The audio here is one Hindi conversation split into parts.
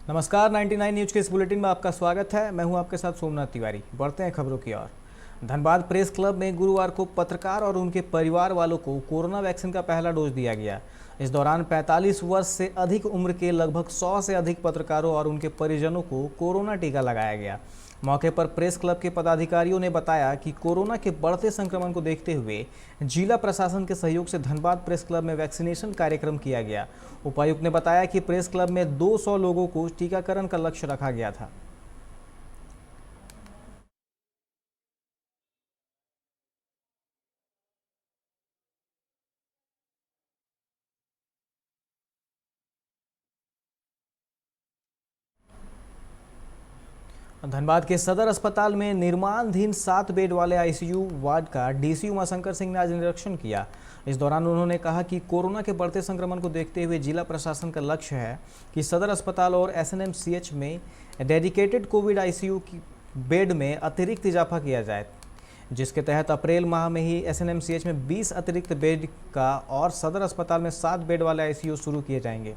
नमस्कार, 99 न्यूज के इस बुलेटिन में आपका स्वागत है। मैं हूं आपके साथ सोमनाथ तिवारी। बढ़ते हैं खबरों की ओर। धनबाद प्रेस क्लब में गुरुवार को पत्रकार और उनके परिवार वालों को कोरोना वैक्सीन का पहला डोज दिया गया। इस दौरान 45 वर्ष से अधिक उम्र के लगभग 100 से अधिक पत्रकारों और उनके परिजनों को कोरोना टीका लगाया गया। मौके पर प्रेस क्लब के पदाधिकारियों ने बताया कि कोरोना के बढ़ते संक्रमण को देखते हुए जिला प्रशासन के सहयोग से धनबाद प्रेस क्लब में वैक्सीनेशन कार्यक्रम किया गया। उपायुक्त ने बताया कि प्रेस क्लब में 200 लोगों को टीकाकरण का लक्ष्य रखा गया था। धनबाद के सदर अस्पताल में निर्माणाधीन 7 बेड वाले आईसीयू वार्ड का डीसी उमाशंकर सिंह ने आज निरीक्षण किया। इस दौरान उन्होंने कहा कि कोरोना के बढ़ते संक्रमण को देखते हुए जिला प्रशासन का लक्ष्य है कि सदर अस्पताल और एसएनएमसीएच में डेडिकेटेड कोविड आईसीयू की बेड में अतिरिक्त इजाफा किया जाए, जिसके तहत अप्रैल माह में ही एसएनएमसीएच में 20 अतिरिक्त बेड का और सदर अस्पताल में 7 बेड वाले आईसीयू शुरू किए जाएंगे।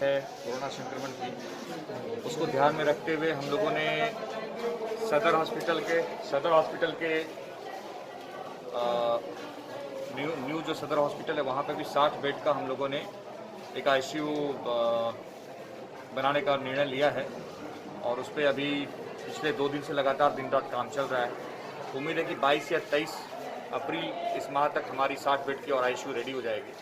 है कोरोना संक्रमण की, उसको ध्यान में रखते हुए हम लोगों ने सदर हॉस्पिटल के न्यू जो सदर हॉस्पिटल है वहाँ पे भी 60 बेड का हम लोगों ने एक आईसीयू बनाने का निर्णय लिया है और उस पर अभी पिछले 2 दिन से लगातार दिन रात काम चल रहा है। उम्मीद है कि 22 या 23 अप्रैल इस माह तक हमारी 60 बेड की और आईसीयू रेडी हो जाएगी।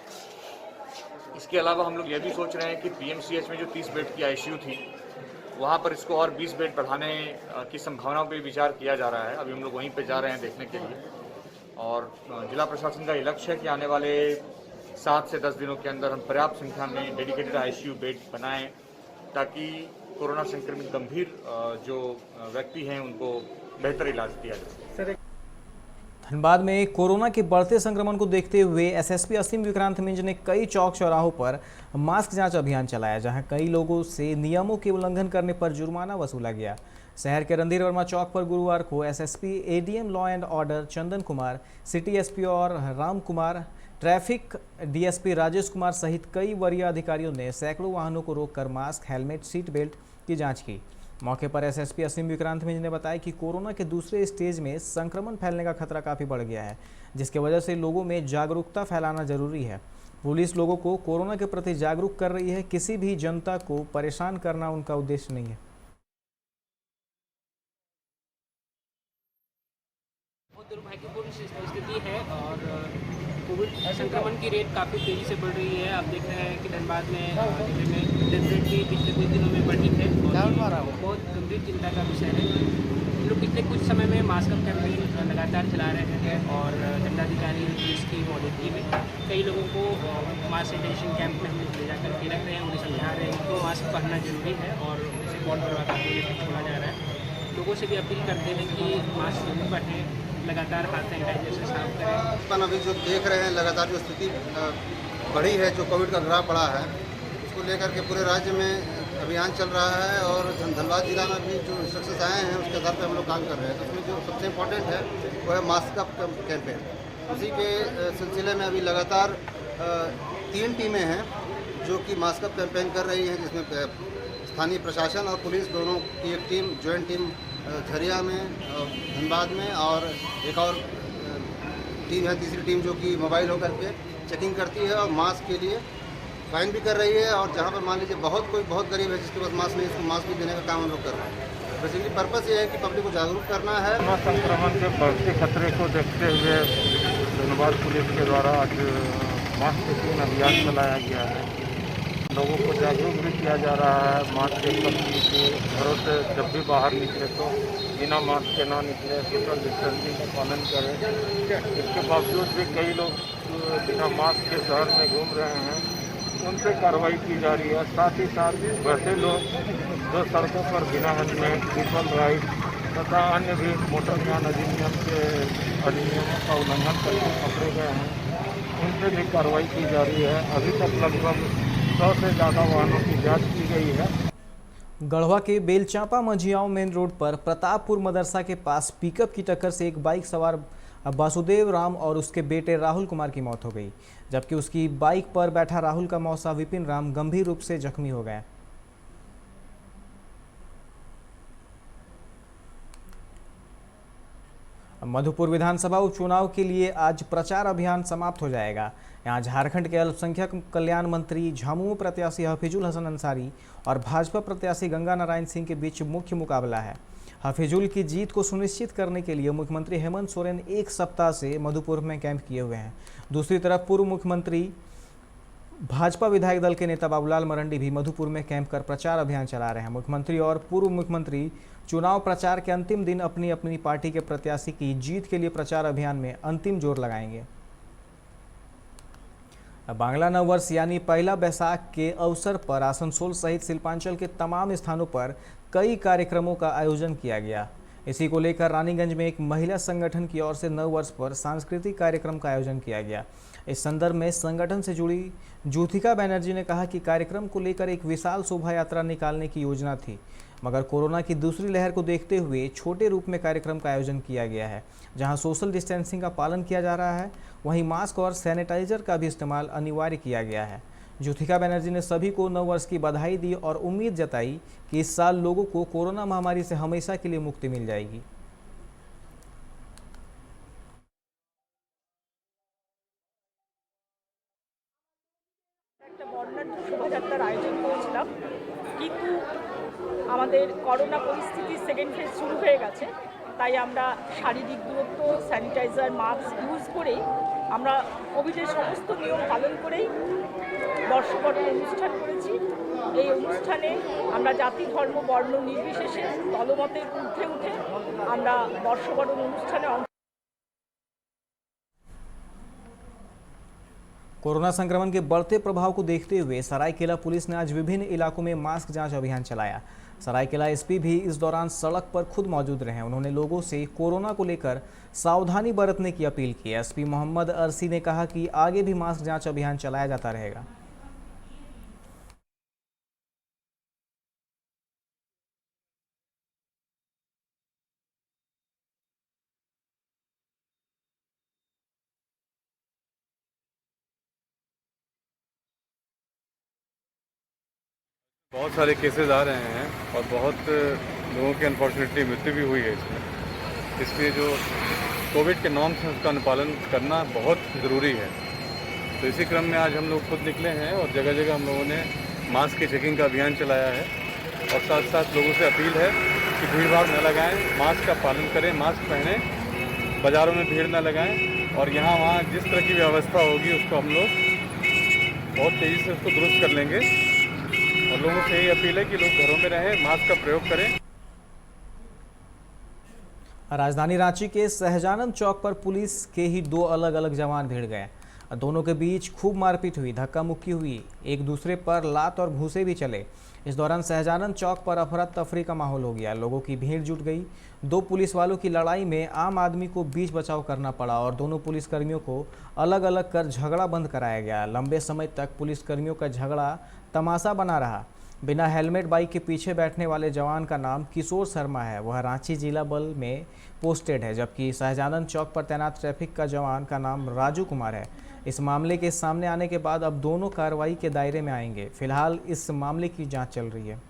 इसके अलावा हम लोग यह भी सोच रहे हैं कि पीएमसीएच में जो 30 बेड की आईसीयू थी वहाँ पर इसको और 20 बेड बढ़ाने की संभावनाओं पे विचार किया जा रहा है। अभी हम लोग वहीं पे जा रहे हैं देखने के लिए और जिला प्रशासन का ये लक्ष्य है कि आने वाले 7 से 10 दिनों के अंदर हम पर्याप्त संख्या में डेडिकेटेड आईसीयू बेड बनाएं ताकि कोरोना संक्रमित गंभीर जो व्यक्ति हैं उनको बेहतर इलाज दिया जाए। धनबाद में कोरोना के बढ़ते संक्रमण को देखते हुए एसएसपी असीम विक्रांत मिंज ने कई चौक चौराहों पर मास्क जांच अभियान चलाया, जहां कई लोगों से नियमों के उल्लंघन करने पर जुर्माना वसूला गया। शहर के रणधीर वर्मा चौक पर गुरुवार को SSP ADM law and order Chandan Kumar, city SP और राम कुमार, ट्रैफिक डीएसपी राजेश कुमार सहित कई वरीय अधिकारियों ने सैकड़ों वाहनों को रोककर मास्क, हेलमेट, सीट बेल्ट की जाँच की। मौके पर एसएसपी असीम विक्रांत मिंज ने बताया कि कोरोना के दूसरे स्टेज में संक्रमण फैलने का खतरा काफ़ी बढ़ गया है, जिसकी वजह से लोगों में जागरूकता फैलाना जरूरी है। पुलिस लोगों को कोरोना के प्रति जागरूक कर रही है, किसी भी जनता को परेशान करना उनका उद्देश्य नहीं है। बहुत दुर्भाग्यपूर्ण स्थिति है और कोविड संक्रमण की रेट काफ़ी तेज़ी से बढ़ रही है। आप देख रहे हैं कि धनबाद में जिले में डेथ रेट भी पिछले कुछ दिनों में बढ़ी है और बहुत गंभीर चिंता का विषय है। हम लोग पिछले कुछ समय में मास्क अप कैंपेन लगातार चला रहे हैं और दंडाधिकारी पुलिस की मौजूदगी में कई लोगों को मास्क सैनिटाइजेशन कैंप में हम ले जाकर के रख रहे हैं, उन्हें समझा रहे हैं कि मास्क पहनना जरूरी है और उसे कौन करवा कर छोड़ा जा रहा है। लोगों से भी अपील करते हैं कि मास्क जरूर पहनें, लगातार हाथ सैनिटाइजर से साफ करें। अभी जो देख रहे हैं लगातार जो स्थिति बढ़ी है, जो कोविड का ग्राफ बढ़ा है, उसको लेकर के पूरे राज्य में अभियान चल रहा है और धनबाद जिला में भी जो सक्सेस आए हैं उसके आधार पर हम लोग काम कर रहे हैं। उसमें जो सबसे इम्पोर्टेंट है वो है मास्क अप कैंपेन। उसी के सिलसिले में अभी लगातार 3 टीमें हैं जो कि मास्क अप कैंपेन कर रही हैं, जिसमें स्थानीय प्रशासन और पुलिस दोनों की एक टीम, ज्वाइंट टीम झरिया में, धनबाद में, और एक और टीम है, तीसरी टीम जो कि मोबाइल होकर के चेकिंग करती है और मास्क के लिए फाइन भी कर रही है। और जहाँ पर मान लीजिए कोई बहुत गरीब है जिसके पास मास्क नहीं, उसको मास्क भी देने का काम हम लोग कर रहे हैं। बेसिकली पर्पस ये है कि पब्लिक को जागरूक करना है। कोरोना संक्रमण के बढ़ते खतरे को देखते हुए धनबाद पुलिस के द्वारा आज मास्क चेकिंग अभियान चलाया गया है। लोगों को जागरूक भी किया जा रहा है मास्क के प्रति, घरों से जब भी बाहर निकले तो बिना मास्क के ना निकले, सोशल डिस्टेंसिंग का पालन करें। इसके बावजूद भी कई लोग बिना मास्क के शहर में घूम रहे हैं, उनसे कार्रवाई की जा रही है। साथ ही साथ वैसे लोग जो सड़कों पर बिना हेलमेट, पीपल राइड तथा अन्य भी मोटर वाहन अधिनियम के अधिनियमों का उल्लंघन करके पकड़े गए हैं, उन पर भी कार्रवाई की जा रही है। अभी तक लगभग 100 से ज़्यादा वाहनों की जांच की गई है। गढ़वा के बेलचांपा मंझियाओं मेन रोड पर प्रतापपुर मदरसा के पास पिकअप की टक्कर से एक बाइक सवार वासुदेव राम और उसके बेटे राहुल कुमार की मौत हो गई, जबकि उसकी बाइक पर बैठा राहुल का मौसा विपिन राम गंभीर रूप से जख्मी हो गए। मधुपुर विधानसभा उपचुनाव के लिए आज प्रचार अभियान समाप्त हो जाएगा। यहां झारखंड के अल्पसंख्यक कल्याण मंत्री झामुमो प्रत्याशी हफीजुल हसन अंसारी और भाजपा प्रत्याशी गंगा नारायण सिंह के बीच मुख्य मुकाबला है। हफीजुल की जीत को सुनिश्चित करने के लिए मुख्यमंत्री हेमंत सोरेन एक सप्ताह से मधुपुर में कैंप किए हुए हैं। दूसरी तरफ पूर्व मुख्यमंत्री भाजपा विधायक दल के नेता बाबूलाल मरंडी भी मधुपुर में कैंप कर प्रचार अभियान चला रहे हैं। मुख्यमंत्री और पूर्व मुख्यमंत्री चुनाव प्रचार के अंतिम दिन अपनी अपनी पार्टी के प्रत्याशी की जीत के लिए प्रचार अभियान में अंतिम जोर लगाएंगे। बांग्ला नव वर्ष यानी पहला बैसाख के अवसर पर आसनसोल सहित शिल्पांचल के तमाम स्थानों पर कई कार्यक्रमों का आयोजन किया गया। इसी को लेकर रानीगंज में एक महिला संगठन की ओर से नव वर्ष पर सांस्कृतिक कार्यक्रम का आयोजन किया गया। इस संदर्भ में संगठन से जुड़ी ज्योतिका बनर्जी ने कहा कि कार्यक्रम को लेकर एक विशाल शोभा यात्रा निकालने की योजना थी, मगर कोरोना की दूसरी लहर को देखते हुए छोटे रूप में कार्यक्रम का आयोजन किया गया है। जहां सोशल डिस्टेंसिंग का पालन किया जा रहा है, वहीं मास्क और सैनिटाइजर का भी इस्तेमाल अनिवार्य किया गया है। ज्योतिका बनर्जी ने सभी को नव वर्ष की बधाई दी और उम्मीद जताई कि इस साल लोगों को कोरोना महामारी से हमेशा के लिए मुक्ति मिल जाएगी। একটা বর্ণাঢ্য শোভাযাত্রার আয়োজন করেছিলাম, কিন্তু আমাদের করোনা পরিস্থিতির সেকেন্ড ফেজ শুরু হয়ে গেছে, তাই আমরা শারীরিক দূরত্ব, স্যানিটাইজার, মাস্ক ইউজ করেই আমরা কোভিডের সমস্ত নিয়ম পালন করেই বর্ষবরণ অনুষ্ঠান করেছি। এই অনুষ্ঠানে আমরা জাতি, ধর্ম, বর্ণ নির্বিশেষে দলমতের ঊর্ধ্বে উঠে আমরা বর্ষবরণ অনুষ্ঠানে कोरोना संक्रमण के बढ़ते प्रभाव को देखते हुए सरायकेला पुलिस ने आज विभिन्न इलाकों में मास्क जांच अभियान चलाया। सरायकेला एसपी भी इस दौरान सड़क पर खुद मौजूद रहे। उन्होंने लोगों से कोरोना को लेकर सावधानी बरतने की अपील की। एसपी मोहम्मद अरसी ने कहा कि आगे भी मास्क जांच अभियान चलाया जाता रहेगा। बहुत सारे केसेस आ रहे हैं और बहुत लोगों की अनफॉर्चुनेटली मृत्यु भी हुई है इसमें, इसलिए जो कोविड के नॉर्म्स हैं उसका अनुपालन करना बहुत ज़रूरी है। तो इसी क्रम में आज हम लोग खुद निकले हैं और जगह जगह हम लोगों ने मास्क की चेकिंग का अभियान चलाया है और साथ साथ लोगों से अपील है कि भीड़ भाड़ न लगाएं, मास्क का पालन करें, मास्क पहनें, बाज़ारों में भीड़ न लगाएं और यहाँ वहाँ जिस तरह की व्यवस्था होगी उसको हम लोग बहुत तेज़ी से उसको दुरुस्त कर लेंगे। और लोगों से यही अपील है कि लोग घरों में रहें, मास्क का प्रयोग करें। राजधानी रांची के सहजानंद चौक पर पुलिस के ही दो अलग अलग जवान भिड़ गए। दोनों के बीच खूब मारपीट हुई, धक्का मुक्की हुई, एक दूसरे पर लात और घूंसे भी चले। इस दौरान सहजानंद चौक पर अफरा तफरी का माहौल हो गया, लोगों की भीड़ जुट गई। दो पुलिस वालों की लड़ाई में आम आदमी को बीच बचाव करना पड़ा और दोनों पुलिसकर्मियों को अलग अलग कर झगड़ा बंद कराया गया। लंबे समय तक पुलिसकर्मियों का झगड़ा तमाशा बना रहा। बिना हेलमेट बाइक के पीछे बैठने वाले जवान का नाम किशोर शर्मा है, वह रांची जिला बल में पोस्टेड है, जबकि सहजानंद चौक पर तैनात ट्रैफिक का जवान का नाम राजू कुमार है। इस मामले के सामने आने के बाद अब दोनों कार्रवाई के दायरे में आएंगे। फिलहाल इस मामले की जांच चल रही है।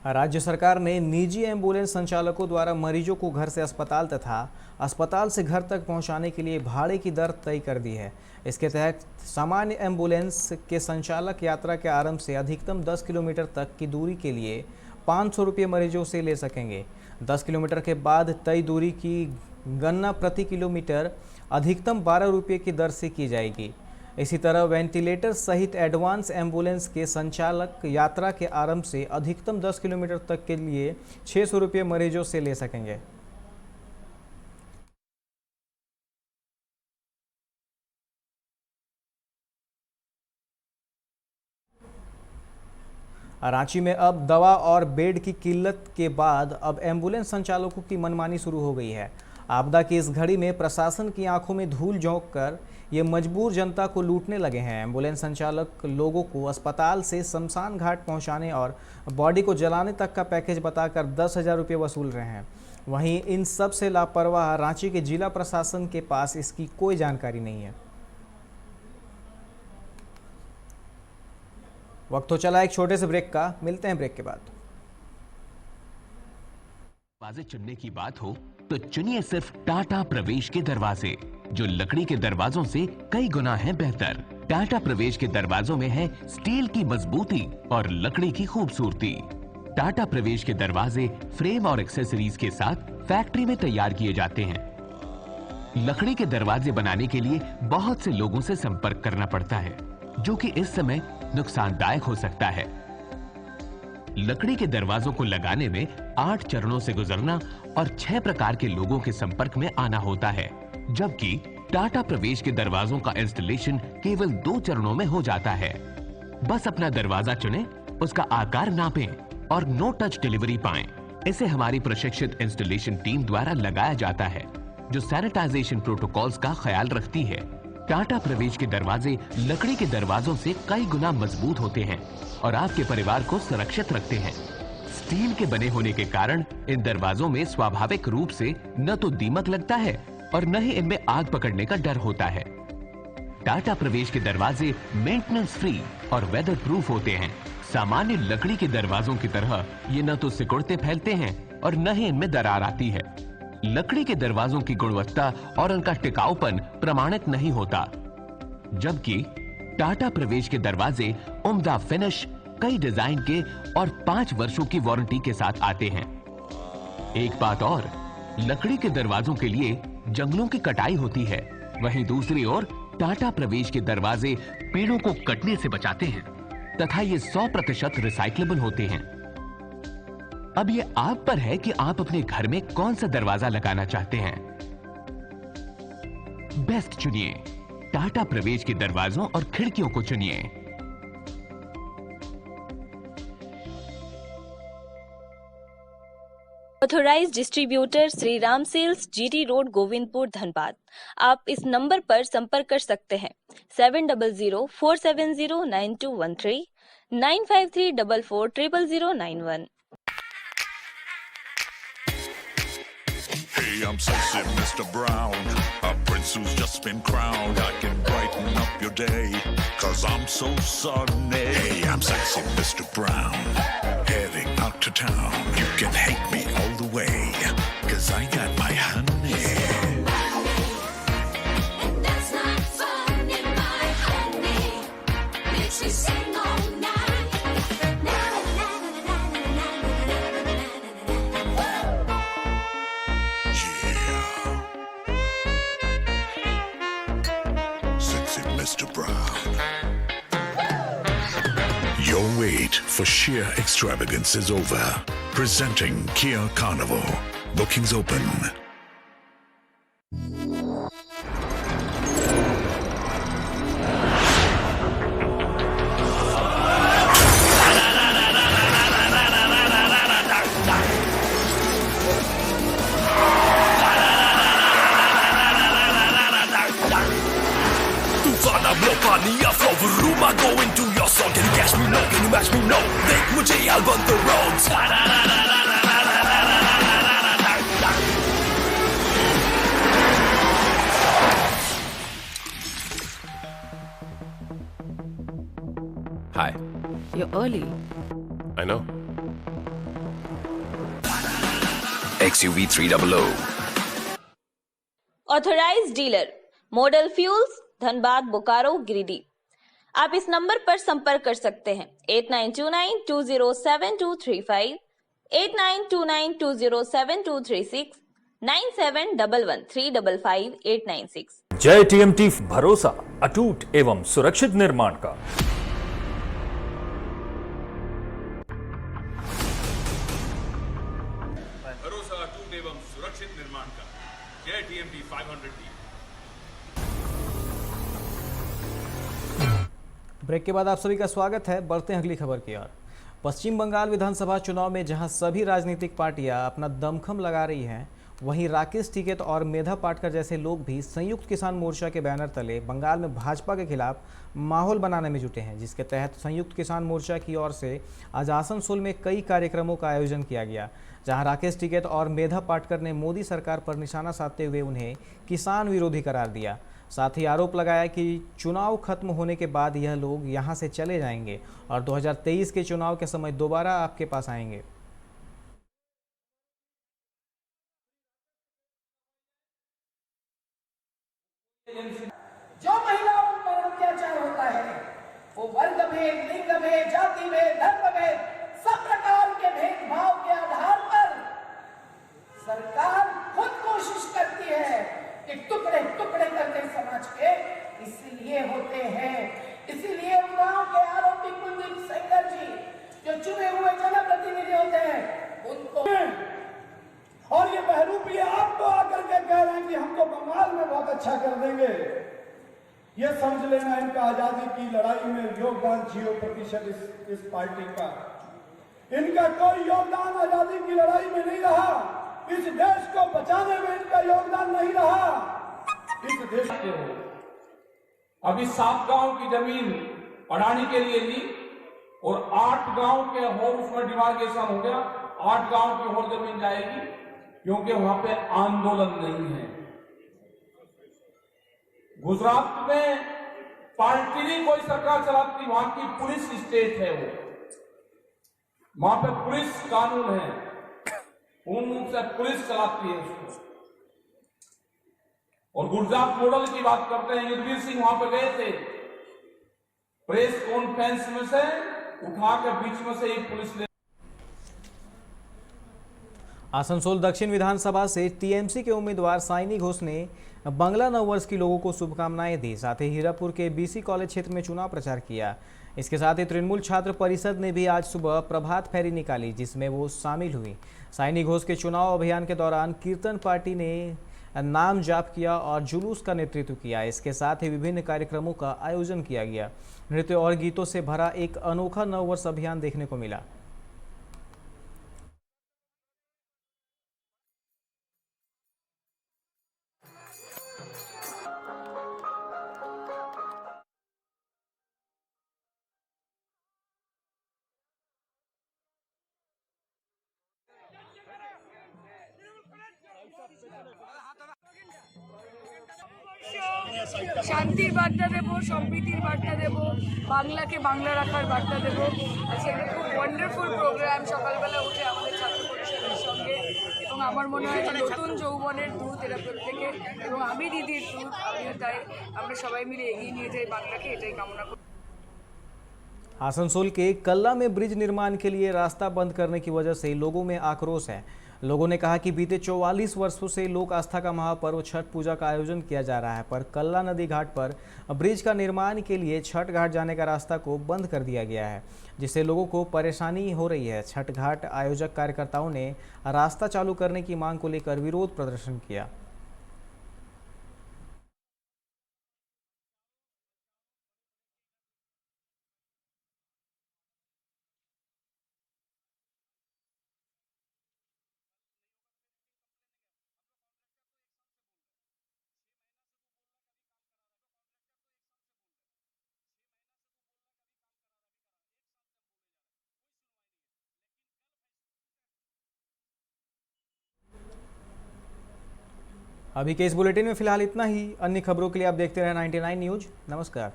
राज्य सरकार ने निजी एम्बुलेंस संचालकों द्वारा मरीजों को घर से अस्पताल तथा अस्पताल से घर तक पहुंचाने के लिए भाड़े की दर तय कर दी है। इसके तहत सामान्य एम्बुलेंस के संचालक यात्रा के आरंभ से अधिकतम 10 किलोमीटर तक की दूरी के लिए 500 रुपये मरीजों से ले सकेंगे। 10 किलोमीटर के बाद तय दूरी की गणना प्रति किलोमीटर अधिकतम 12 रुपये की दर से की जाएगी। इसी तरह वेंटिलेटर सहित एडवांस एम्बुलेंस के संचालक यात्रा के आरंभ से अधिकतम 10 किलोमीटर तक के लिए 600 रुपये मरीजों से ले सकेंगे। रांची में अब दवा और बेड की किल्लत के बाद अब एम्बुलेंस संचालकों की मनमानी शुरू हो गई है। आपदा की इस घड़ी में प्रशासन की आंखों में धूल झोंक कर ये मजबूर जनता को लूटने लगे हैं। एम्बुलेंस संचालक लोगों को अस्पताल से शमशान घाट पहुंचाने और बॉडी को जलाने तक का पैकेज बताकर 10,000 रुपये वसूल रहे हैं। वहीं इन सब से लापरवाह रांची के जिला प्रशासन के पास इसकी कोई जानकारी नहीं है। वक्त हो चला एक छोटे से ब्रेक का, मिलते हैं ब्रेक के बाद। दरवाजे चुनने की बात हो तो चुनिए सिर्फ टाटा प्रवेश के दरवाजे, जो लकड़ी के दरवाजों से कई गुना है बेहतर। टाटा प्रवेश के दरवाजों में है स्टील की मजबूती और लकड़ी की खूबसूरती। टाटा प्रवेश के दरवाजे फ्रेम और एक्सेसरीज के साथ फैक्ट्री में तैयार किए जाते हैं। लकड़ी के दरवाजे बनाने के लिए बहुत से लोगों से संपर्क करना पड़ता है, जो कि इस समय नुकसानदायक हो सकता है। लकड़ी के दरवाजों को लगाने में 8 चरणों से गुजरना और 6 प्रकार के लोगों के संपर्क में आना होता है, जबकि टाटा प्रवेश के दरवाजों का इंस्टॉलेशन केवल 2 चरणों में हो जाता है। बस अपना दरवाजा चुनें, उसका आकार नापें और नो टच डिलीवरी पाएं। इसे हमारी प्रशिक्षित इंस्टॉलेशन टीम द्वारा लगाया जाता है, जो सैनिटाइजेशन प्रोटोकॉल्स का ख्याल रखती है। टाटा प्रवेश के दरवाजे लकड़ी के दरवाजों से कई गुना मजबूत होते हैं और आपके परिवार को सुरक्षित रखते हैं। स्टील के बने होने के कारण इन दरवाजों में स्वाभाविक रूप से न तो दीमक लगता है और न ही इनमें आग पकड़ने का डर होता है। टाटा प्रवेश के दरवाजे मेंटेनेंस फ्री और वेदर प्रूफ होते हैं। सामान्य लकड़ी के दरवाजों की तरह ये न तो सिकुड़ते फैलते हैं और न ही इनमें दरार आती है। लकड़ी के दरवाजों की गुणवत्ता और उनका टिकाऊपन प्रमाणित नहीं होता, जबकि टाटा प्रवेश के दरवाजे उम्दा फिनिश, कई डिजाइन के और 5 वर्षों की वारंटी के साथ आते हैं। एक बात और, लकड़ी के दरवाजों के लिए जंगलों की कटाई होती है, वहीं दूसरी ओर टाटा प्रवेश के दरवाजे पेड़ों को कटने से बचाते हैं तथा ये 100% रिसाइक्लेबल होते हैं। अब ये आप पर है कि आप अपने घर में कौन सा दरवाजा लगाना चाहते हैं। बेस्ट चुनिए, टाटा प्रवेश के दरवाजों और खिड़कियों को चुनिए। Authorized distributor Shri Ram sales, GT road, Govindpur, Dhanbad. आप इस नंबर पर संपर्क कर सकते हैं 7004709213 9534400091। Hey, I'm sexy Mr. Brown, a prince who's just been crowned. I can brighten up your day, 'cause I'm so sunny. Hey, I'm sexy Mr. Brown, heading out to town. You can hate me all the way, 'cause I got my honey. And that's not fun in my honey. Makes me sing all night. Na na na na na na na na na. Sexy Mr. Brown. Your wait for sheer extravagance is over. Presenting Kia Carnival. Bookings open. Go into your song, can you catch me? No, can you match me? No, देख मुझे I'll run the roads. Hi. You're early. I know. XUV 300. Authorized dealer, model fuels, Dhanbad, Bokaro, Giridih. आप इस नंबर पर संपर्क कर सकते हैं 8929207235, 8929207236, 9711355896। जय टीएमटी, भरोसा अटूट एवं सुरक्षित निर्माण का। भरोसा अटूट एवं सुरक्षित निर्माण का। जय टीएमटी 500D। ब्रेक के बाद आप सभी का स्वागत है। बढ़ते हैं अगली खबर की ओर। पश्चिम बंगाल विधानसभा चुनाव में जहां सभी राजनीतिक पार्टियां अपना दमखम लगा रही हैं, वहीं राकेश टिकैत और मेधा पाटकर जैसे लोग भी संयुक्त किसान मोर्चा के बैनर तले बंगाल में भाजपा के खिलाफ माहौल बनाने में जुटे हैं, जिसके तहत संयुक्त किसान मोर्चा की ओर से आज आसनसोल में कई कार्यक्रमों का आयोजन किया गया, जहां राकेश टिकैत और मेधा पाटकर ने मोदी सरकार पर निशाना साधते हुए उन्हें किसान विरोधी करार दिया। साथ ही आरोप लगाया कि चुनाव खत्म होने के बाद यह लोग यहां से चले जाएंगे और 2023 के चुनाव के समय दोबारा आपके पास आएंगे। जो महिलाओं पर अत्याचार होता है वो वर्ग भेद, लिंग भेद, जाति भेद, धर्म भेद, सब प्रकार के भेदभाव के आधार पर सरकार खुद कोशिश करती है कि टुकड़े टुकड़े करके समाज के इसलिए होते हैं। इसीलिए उन्नाव के आरोपी कुलदीप सेंगर जी जो चुने हुए जनप्रतिनिधि होते हैं उनको, और ये बहरूपी आपको आकर के कह रहे हैं कि हमको बंगाल में बहुत अच्छा कर देंगे। ये समझ लेना इनका आजादी की लड़ाई में योगदान 0% इस पार्टी का। इनका कोई योगदान आजादी की लड़ाई में नहीं रहा। इस देश को बचाने में इनका योगदान नहीं रहा। इस देश के अभी 7 गांव की जमीन अडानी के लिए ली और 8 गांव के और उसमें डिमार्केशन हो गया। 8 गांव की और जमीन जाएगी क्योंकि वहां पे आंदोलन नहीं है। गुजरात में पार्टी नहीं कोई सरकार चलाती, वहां की पुलिस स्टेट है, वो वहां पे पुलिस कानून है, पूर्ण रूप से पुलिस चलाती है उसको। और गुजरात मॉडल की बात करते हैं, युद्धवीर सिंह वहां पे गए थे, प्रेस कॉन्फ्रेंस में से उठा के बीच में से ही पुलिस ने। आसनसोल दक्षिण विधानसभा से टीएमसी के उम्मीदवार साइनी घोष ने बांग्ला नववर्ष की लोगों को शुभकामनाएं दी। साथ ही हीरापुर के बीसी कॉलेज क्षेत्र में चुनाव प्रचार किया। इसके साथ ही तृणमूल छात्र परिषद ने भी आज सुबह प्रभात फेरी निकाली, जिसमें वो शामिल हुई। साइनी घोष के चुनाव अभियान के दौरान कीर्तन पार्टी ने नाम जाप किया और जुलूस का नेतृत्व किया। इसके साथ ही विभिन्न कार्यक्रमों का आयोजन किया गया। नृत्य और गीतों से भरा एक अनोखा नववर्ष अभियान देखने को मिला। শান্তির বার্তা দেব, সম্প্রীতির বার্তা দেব, বাংলাকে বাংলা রাখার বার্তা দেব। আজকে একটা খুব ওয়ান্ডারফুল প্রোগ্রাম, সকালবেলা উঠে আমাদের ছাত্র পরিষদের সঙ্গে, এবং আমার মনে হয় যে নতুন যৌবনের দূত এরা প্রত্যেকে, এবং আমি দিদির দূত, আমিও তাই। আমরা সবাই মিলে এগিয়ে নিয়ে যাই বাংলাকে, এটাই কামনা করি। आसनसोल के कल्ला में ब्रिज निर्माण के लिए रास्ता बंद करने की वजह से लोगों में आक्रोश है। लोगों ने कहा कि बीते 44 वर्षों से लोक आस्था का महापर्व छठ पूजा का आयोजन किया जा रहा है, पर कल्ला नदी घाट पर ब्रिज का निर्माण के लिए छठ घाट जाने का रास्ता को बंद कर दिया गया है, जिससे लोगों को परेशानी हो रही है। छठ घाट आयोजक कार्यकर्ताओं ने रास्ता चालू करने की मांग को लेकर विरोध प्रदर्शन किया। अभी के इस बुलेटिन में फिलहाल इतना ही। अन्य खबरों के लिए आप देखते रहें 99 न्यूज। नमस्कार।